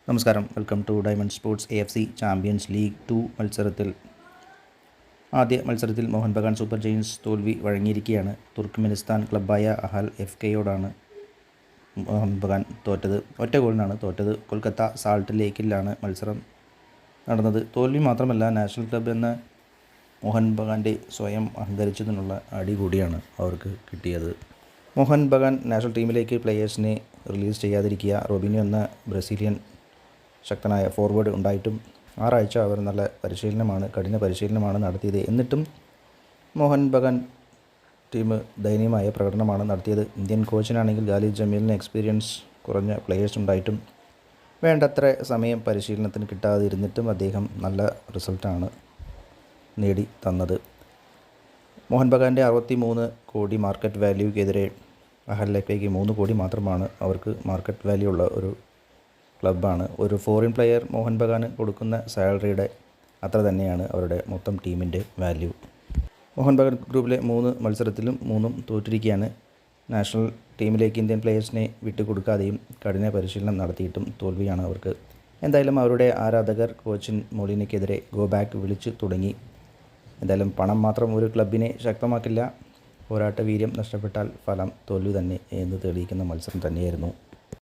നമസ്കാരം. Welcome to diamond sports. AFC champions league 2 മത്സരത്തിൽ ആദ്യ മത്സരത്തിൽ മോഹൻ ബഗാൻ സൂപ്പർ ജയൻസ് തോൽവി വഴങ്ങിയിരിക്കുകയാണ്. തുർക്ക്മെനിസ്ഥാൻ ക്ലബ്ബായ അഹൽ FKയോടാണ് മോഹൻ ബഗാൻ തോറ്റത്. ഒറ്റ ഗോളിനാണ് തോറ്റത്. കൊൽക്കത്ത സാൾട്ട് ലേക്കിലാണ് മത്സരം നടന്നത്. തോൽവി മാത്രമല്ല, നാഷണൽ ക്ലബ്ബ് എന്ന മോഹൻ ബഗാൻ്റെ സ്വയം അഹങ്കരിച്ചതിനുള്ള അടി കൂടിയാണ് അവർക്ക് കിട്ടിയത്. മോഹൻ ബഗാൻ നാഷണൽ ടീമിലേക്ക് പ്ലെയേഴ്സിനെ റിലീസ് ചെയ്യാതിരിക്കുക. റോബിനോ എന്ന ബ്രസീലിയൻ ശക്തനായ ഫോർവേഡ് ഉണ്ടായിട്ടും 6 ആഴ്ച അവർ നല്ല കഠിന പരിശീലനമാണ് നടത്തിയത്. എന്നിട്ടും മോഹൻ ബഗാൻ ടീം ദയനീയമായ പ്രകടനമാണ് നടത്തിയത്. ഇന്ത്യൻ കോച്ചിനാണെങ്കിൽ ഖാലിദ് ജമീലിന് എക്സ്പീരിയൻസ് കുറഞ്ഞ പ്ലെയേഴ്സ് ഉണ്ടായിട്ടും വേണ്ടത്ര സമയം പരിശീലനത്തിന് കിട്ടാതിരുന്നിട്ടും അദ്ദേഹം നല്ല റിസൾട്ടാണ് നേടി തന്നത്. മോഹൻ ബഗാൻ്റെ 63 കോടി മാർക്കറ്റ് വാല്യൂക്കെതിരെ അഹൽ FKയ്ക്ക് 3 കോടി മാത്രമാണ് അവർക്ക് മാർക്കറ്റ് വാല്യൂ ഉള്ള ഒരു ക്ലബ്ബാണ്. ഒരു ഫോറിൻ പ്ലെയർ മോഹൻ ബഗാന് കൊടുക്കുന്ന സാലറിയുടെ അത്ര തന്നെയാണ് അവരുടെ മൊത്തം ടീമിൻ്റെ വാല്യൂ. മോഹൻ ബഗാൻ ഗ്രൂപ്പിലെ 3 മത്സരത്തിലും 3 തോറ്റിരിക്കുകയാണ്. നാഷണൽ ടീമിലേക്ക് ഇന്ത്യൻ പ്ലെയേഴ്സിനെ വിട്ടുകൊടുക്കാതെയും കഠിന പരിശീലനം നടത്തിയിട്ടും തോൽവിയാണ് അവർക്ക്. എന്തായാലും അവരുടെ ആരാധകർ കോച്ചിൻ മൊളീനയ്ക്കെതിരെ ഗോ ബാക്ക് വിളിച്ചു തുടങ്ങി. എന്തായാലും പണം മാത്രം ഒരു ക്ലബിനെ ശക്തമാക്കില്ല. പോരാട്ട വീര്യം നഷ്ടപ്പെട്ടാൽ ഫലം തോൽവി തന്നെ എന്ന് തെളിയിക്കുന്ന മത്സരം തന്നെയായിരുന്നു.